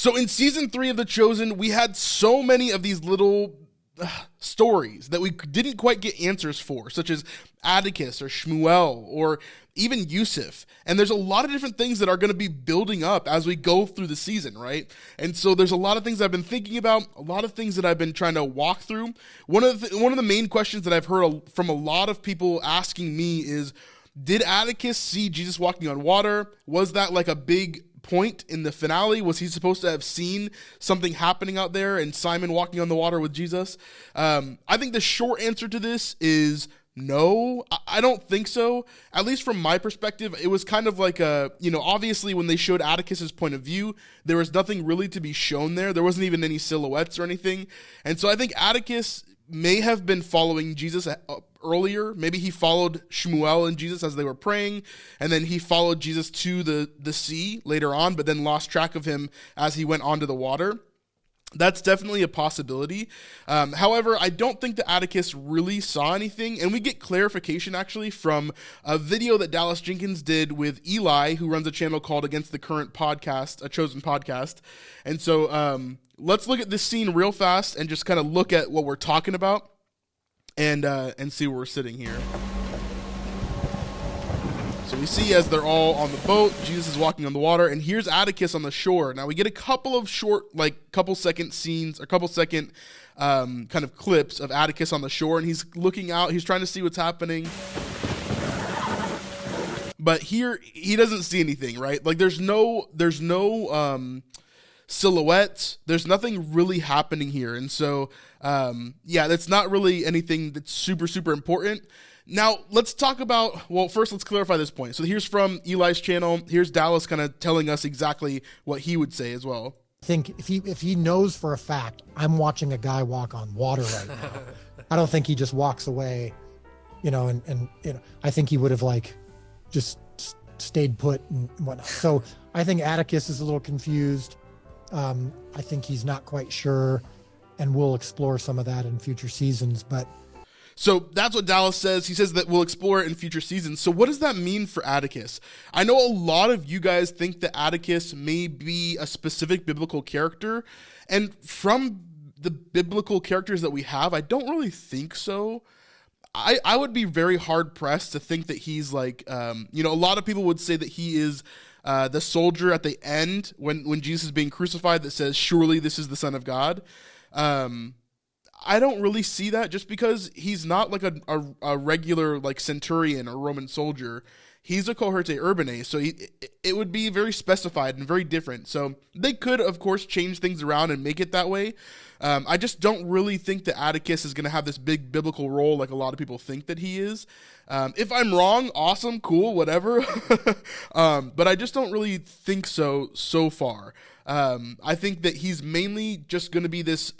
So in season 3 of The Chosen, we had so many of these little stories that we didn't quite get answers for, such as Atticus or Shmuel or even Yusuf. And there's a lot of different things that are going to be building up as we go through the season, right? And so there's a lot of things I've been thinking about, a lot of things that I've been trying to walk through. One of the main questions that I've heard from a lot of people asking me is, did Atticus see Jesus walking on water? Was that like a big point in the finale? Was he supposed to have seen something happening out there and Simon walking on the water with Jesus? I think the short answer to this is no. I don't think so. At least from my perspective, it was kind of like obviously when they showed Atticus's point of view, there was nothing really to be shown there. There wasn't even any silhouettes or anything. And so I think Atticus may have been following Jesus earlier. Maybe he followed Shmuel and Jesus as they were praying, and then he followed Jesus to the sea later on, but then lost track of him as he went onto the water. That's definitely a possibility. However, I don't think that Atticus really saw anything, and we get clarification actually from a video that Dallas Jenkins did with Eli, who runs a channel called Against the Current Podcast, a Chosen podcast. And so let's look at this scene real fast and just kind of look at what we're talking about and see where we're sitting here. So we see as they're all on the boat, Jesus is walking on the water, and here's Atticus on the shore. Now we get a couple of short, couple second scenes, or couple second kind of clips of Atticus on the shore, and he's looking out, he's trying to see what's happening. But here, he doesn't see anything, right? Like there's no silhouettes. There's nothing really happening here. And so, that's not really anything that's super, super important. Now, let's talk about, first let's clarify this point. So here's from Eli's channel. Here's Dallas kind of telling us exactly what he would say as well. I think if he knows for a fact, I'm watching a guy walk on water right now, I don't think he just walks away, and I think he would have just stayed put and whatnot. So I think Atticus is a little confused. I think he's not quite sure, and we'll explore some of that in future seasons, but so that's what Dallas says. He says that we'll explore it in future seasons. So what does that mean for Atticus? I know a lot of you guys think that Atticus may be a specific biblical character. And from the biblical characters that we have, I don't really think so. I would be very hard pressed to think that he's a lot of people would say that he is the soldier at the end when Jesus is being crucified that says, "Surely this is the Son of God." I don't really see that, just because he's not like a regular centurion or Roman soldier. He's a cohorte urbane, so it would be very specified and very different. So they could, of course, change things around and make it that way. I just don't really think that Atticus is going to have this big biblical role like a lot of people think that he is. If I'm wrong, awesome, cool, whatever. But I just don't really think so far. I think that he's mainly just going to be this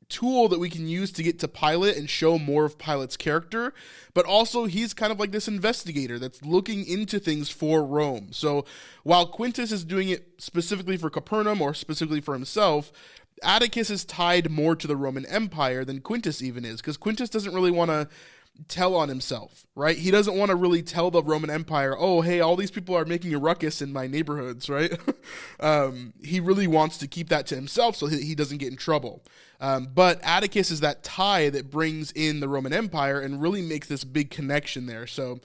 tool that we can use to get to Pilate and show more of Pilate's character, but also he's kind of like this investigator that's looking into things for Rome. So while Quintus is doing it specifically for Capernaum or specifically for himself, Atticus is tied more to the Roman Empire than Quintus even is, because Quintus doesn't really want to tell on himself, right? He doesn't want to really tell the Roman Empire, oh, hey, all these people are making a ruckus in my neighborhoods, right? He really wants to keep that to himself so he doesn't get in trouble. But Atticus is that tie that brings in the Roman Empire and really makes this big connection there. So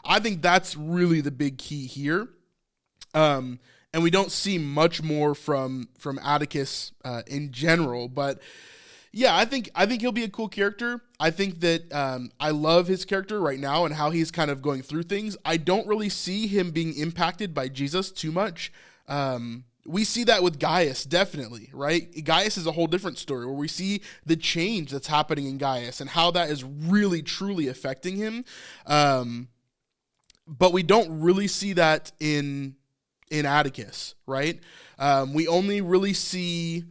I think that's really the big key here. And we don't see much more from Atticus in general, but yeah, I think he'll be a cool character. I think that I love his character right now and how he's kind of going through things. I don't really see him being impacted by Jesus too much. We see that with Gaius, definitely, right? Gaius is a whole different story where we see the change that's happening in Gaius and how that is really, truly affecting him. But we don't really see that in Atticus, right? We only really see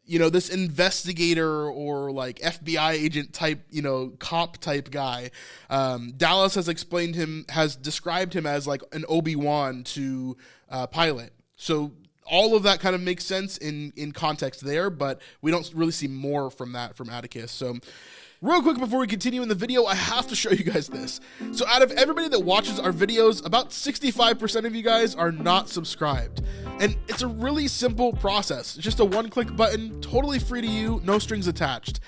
this investigator or FBI agent type, cop type guy. Dallas has described him as like an Obi-Wan to Pilate. So all of that kind of makes sense in context there, but we don't really see more from Atticus. So Real quick before we continue in the video, I have to show you guys this. So out of everybody that watches our videos, about 65% of you guys are not subscribed. And it's a really simple process. It's just a one-click button, totally free to you, no strings attached.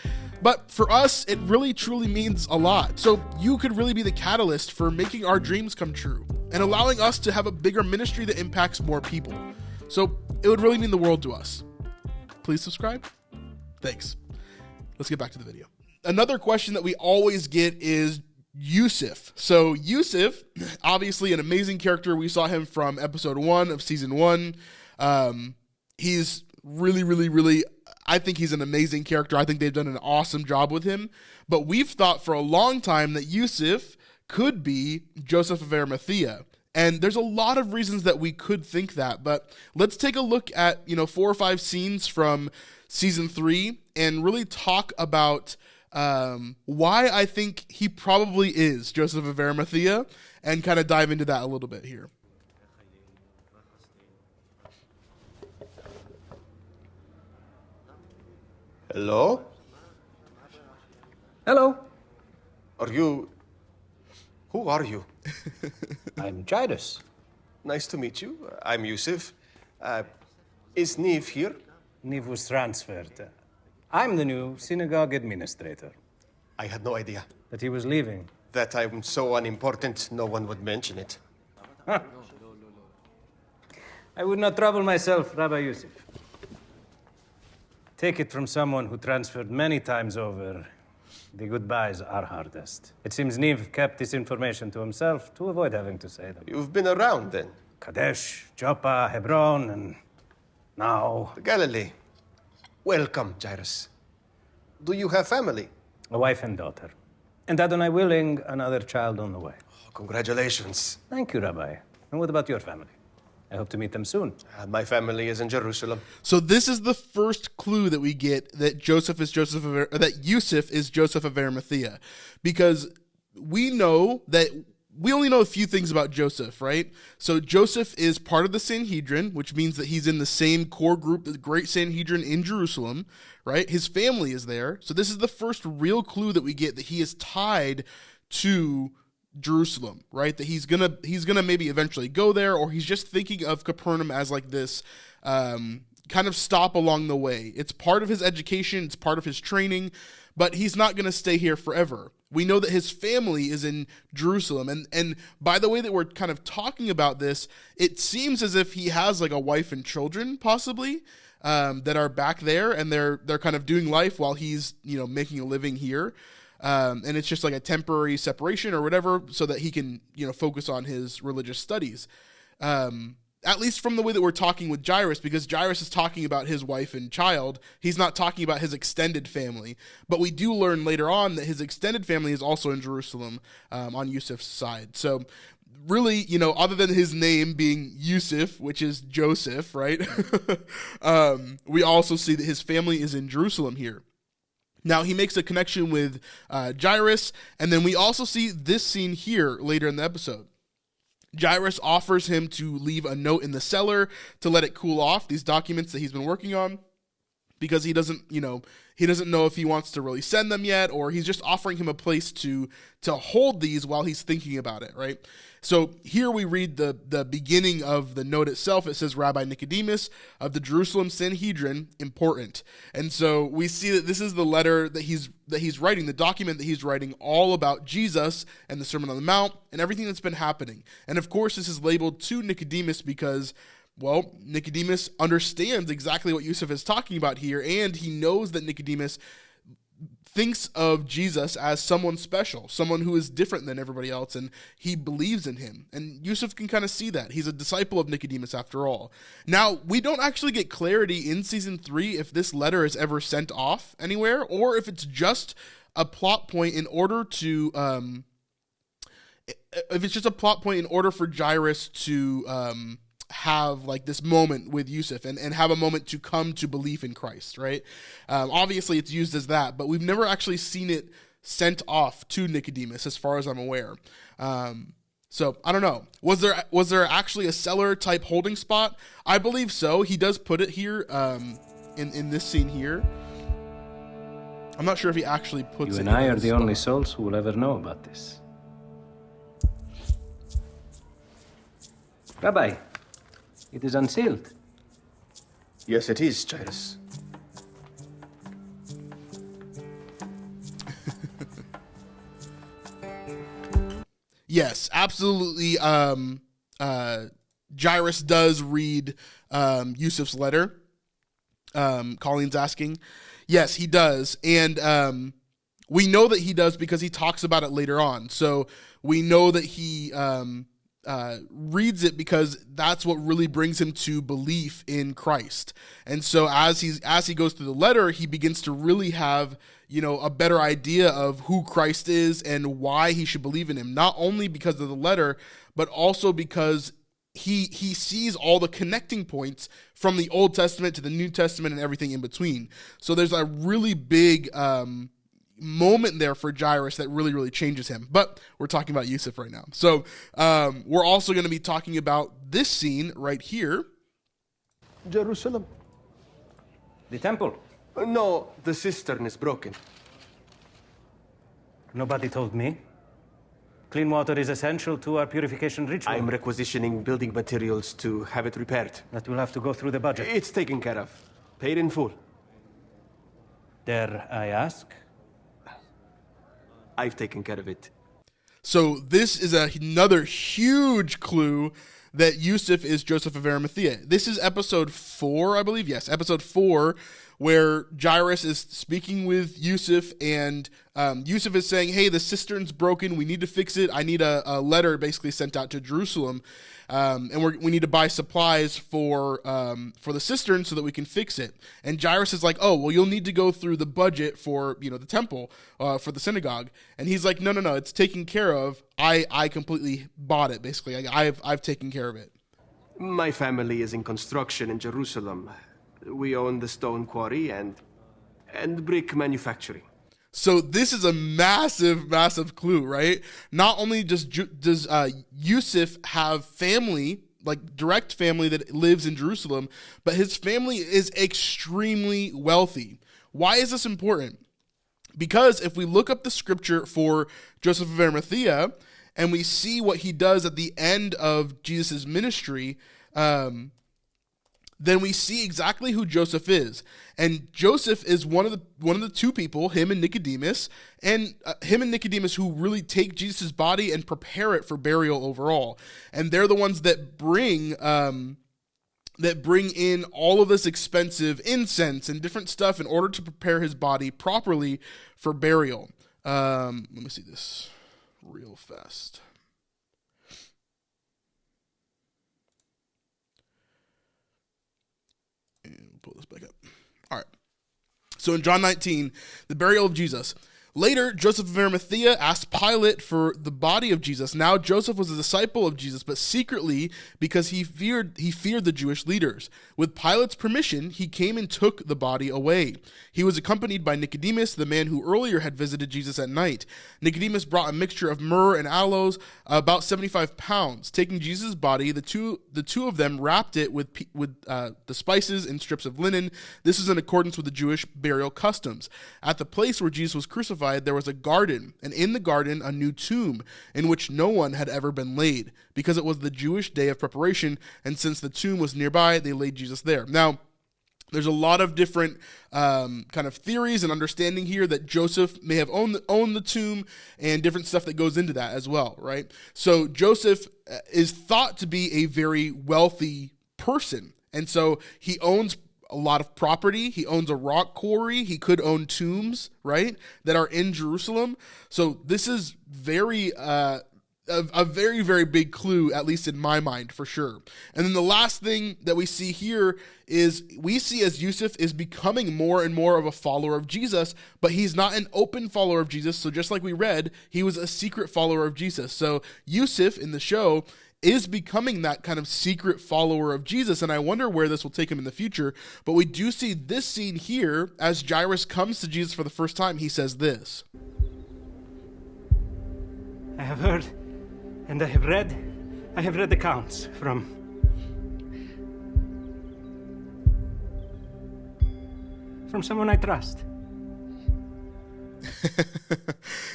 But for us, it really truly means a lot. So you could really be the catalyst for making our dreams come true and allowing us to have a bigger ministry that impacts more people. So it would really mean the world to us. Please subscribe. Thanks. Let's get back to the video. Another question that we always get is Yusuf. So Yusuf, obviously an amazing character. We saw him from episode 1 of season 1. He's really, I think he's an amazing character. I think they've done an awesome job with him. But we've thought for a long time that Yusuf could be Joseph of Arimathea. And there's a lot of reasons that we could think that. But let's take a look at, 4 or 5 scenes from season 3 and really talk about why I think he probably is Joseph of Arimathea and kind of dive into that a little bit here. Hello? Hello. Who are you? I'm Jairus. Nice to meet you. I'm Yusuf. Is Neve here? Neve was transferred. I'm the new synagogue administrator. I had no idea. But he was leaving. That I'm so unimportant, no one would mention it. Huh. I would not trouble myself, Rabbi Yusuf. Take it from someone who transferred many times over. The goodbyes are hardest. It seems Neve kept this information to himself to avoid having to say them. You've been around then? Kadesh, Joppa, Hebron, and now... Galilee. Welcome, Jairus. Do you have family? A wife and daughter. And Adonai willing, another child on the way. Oh, congratulations. Thank you, Rabbi. And what about your family? I hope to meet them soon. My family is in Jerusalem. So this is the first clue that we get that Yusuf is Joseph of Arimathea, because we know that we only know a few things about Joseph, right? So Joseph is part of the Sanhedrin, which means that he's in the same core group, the Great Sanhedrin in Jerusalem, right? His family is there. So this is the first real clue that we get that he is tied to Jerusalem, right? That he's gonna maybe eventually go there, or he's just thinking of Capernaum as like this kind of stop along the way. It's part of his education, it's part of his training, but he's not gonna stay here forever. We know that his family is in Jerusalem, and by the way that we're kind of talking about this, it seems as if he has like a wife and children possibly that are back there, and they're kind of doing life while he's making a living here. And it's just like a temporary separation or whatever, so that he can, focus on his religious studies. At least from the way that we're talking with Jairus, because Jairus is talking about his wife and child. He's not talking about his extended family. But we do learn later on that his extended family is also in Jerusalem on Yusuf's side. So really, other than his name being Yusuf, which is Joseph, right? We also see that his family is in Jerusalem here. Now, he makes a connection with Jairus, and then we also see this scene here later in the episode. Jairus offers him to leave a note in the cellar to let it cool off, these documents that he's been working on, because he doesn't know if he wants to really send them yet, or he's just offering him a place to hold these while he's thinking about it, right? So here we read the beginning of the note itself. It says, Rabbi Nicodemus of the Jerusalem Sanhedrin, important. And so we see that this is the letter that he's writing, the document that he's writing all about Jesus and the Sermon on the Mount and everything that's been happening. And of course, this is labeled to Nicodemus because, well, Nicodemus understands exactly what Yusuf is talking about here, and he knows that Nicodemus thinks of Jesus as someone special, someone who is different than everybody else, and he believes in him. And Yusuf can kind of see that. He's a disciple of Nicodemus after all. Now, we don't actually get clarity in season 3 if this letter is ever sent off anywhere, or if it's just a plot point in order to for Jairus to have like this moment with Yusuf and have a moment to come to belief in Christ, right? Obviously it's used as that, but we've never actually seen it sent off to Nicodemus as far as I'm aware. So I don't know. Was there actually a cellar type holding spot? I believe so. He does put it here in this scene here. I'm not sure if he actually puts You it and in I are his the only stomach. souls who will ever know about this. Rabbi, it is unsealed. Yes, it is, Jairus. Yes, absolutely. Jairus does read Yusuf's letter. Colleen's asking. Yes, he does. And we know that he does because he talks about it later on. So we know that he reads it because that's what really brings him to belief in Christ. And so as he goes through the letter, he begins to really have, a better idea of who Christ is and why he should believe in him. Not only because of the letter, but also because he sees all the connecting points from the Old Testament to the New Testament and everything in between. So there's a really big moment there for Jairus that really, really changes him. But we're talking about Yusuf right now. So we're also going to be talking about this scene right here. Jerusalem. The temple. No, the cistern is broken. Nobody told me. Clean water is essential to our purification ritual. I'm requisitioning building materials to have it repaired. That will have to go through the budget. It's taken care of. Paid in full. Dare I ask? I've taken care of it. So this is another huge clue that Yusuf is Joseph of Arimathea. This is episode 4, I believe. Yes, episode 4, where Jairus is speaking with Yusuf, and Yusuf is saying, hey, the cistern's broken. We need to fix it. I need a letter basically sent out to Jerusalem, and we need to buy supplies for the cistern so that we can fix it. And Jairus is like, oh, well, you'll need to go through the budget for the temple, for the synagogue. And he's like, no, it's taken care of. I completely bought it, basically. I've taken care of it. My family is in construction in Jerusalem. We own the stone quarry and brick manufacturing. So this is a massive, massive clue, right? Not only does Yusuf have family, like direct family that lives in Jerusalem, but his family is extremely wealthy. Why is this important? Because if we look up the scripture for Joseph of Arimathea and we see what he does at the end of Jesus' ministry, then we see exactly who Joseph is. And Joseph is one of the two people, him and Nicodemus, who really take Jesus' body and prepare it for burial overall. And they're the ones that bring in all of this expensive incense and different stuff in order to prepare his body properly for burial. Let me see this real fast. Pull this back up. All right. So in John 19, the burial of Jesus. Later, Joseph of Arimathea asked Pilate for the body of Jesus. Now Joseph was a disciple of Jesus, but secretly because he feared the Jewish leaders. With Pilate's permission, he came and took the body away. He was accompanied by Nicodemus, the man who earlier had visited Jesus at night. Nicodemus brought a mixture of myrrh and aloes, about 75 pounds. Taking Jesus' body, the two of them wrapped it with the spices and strips of linen. This is in accordance with the Jewish burial customs. At the place where Jesus was crucified, there was a garden, and in the garden a new tomb in which no one had ever been laid, because it was the Jewish day of preparation, and since the tomb was nearby, they laid Jesus there. Now, there's a lot of different kind of theories and understanding here that Joseph may have owned the tomb and different stuff that goes into that as well, right? So Joseph is thought to be a very wealthy person, and so he owns a lot of property. He owns a rock quarry. He could own tombs, right, that are in Jerusalem. So this is a very, very big clue, at least in my mind, for sure. And then the last thing that we see here is we see as Yusuf is becoming more and more of a follower of Jesus, but he's not an open follower of Jesus. So just like we read, he was a secret follower of Jesus. So Yusuf in the show is becoming that kind of secret follower of Jesus, and I wonder where this will take him in the future. But we do see this scene here, as Jairus comes to Jesus for the first time, he says this. I have heard, and I have read accounts from someone I trust.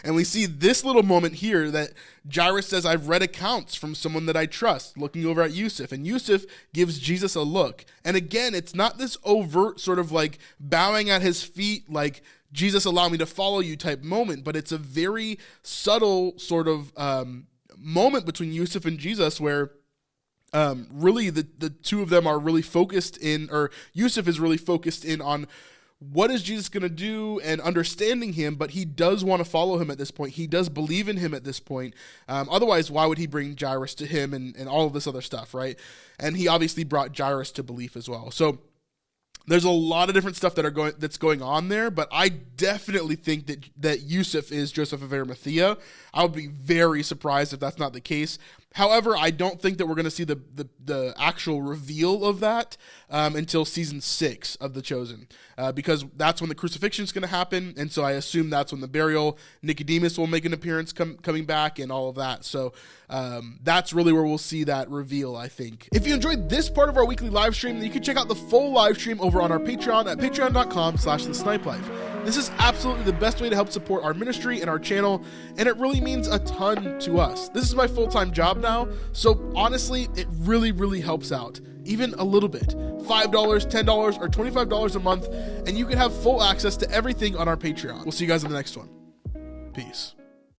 And we see this little moment here that Jairus says, I've read accounts from someone that I trust, looking over at Yusuf. And Yusuf gives Jesus a look. And again, it's not this overt sort of like bowing at his feet, like, Jesus, allow me to follow you type moment, but it's a very subtle sort of moment between Yusuf and Jesus where really the two of them are really focused in, or Yusuf is really focused in on what is Jesus going to do and understanding him, but he does want to follow him at this point. He does believe in him at this point. Otherwise, why would he bring Jairus to him and all of this other stuff, right? And he obviously brought Jairus to belief as well. So there's a lot of different stuff that's going on there, but I definitely think that Yusuf is Joseph of Arimathea. I would be very surprised if that's not the case. However, I don't think that we're going to see the actual reveal of that until season 6 of The Chosen, because that's when the crucifixion is going to happen, and so I assume that's when the burial, Nicodemus will make an appearance coming back, and all of that. So that's really where we'll see that reveal, I think. If you enjoyed this part of our weekly live stream, then you can check out the full live stream over on our Patreon at patreon.com/thesnipelife. This is absolutely the best way to help support our ministry and our channel, and it really means a ton to us. This is my full-time job now, so honestly, it really, really helps out. Even a little bit. $5, $10, or $25 a month, and you can have full access to everything on our Patreon. We'll see you guys in the next one. Peace.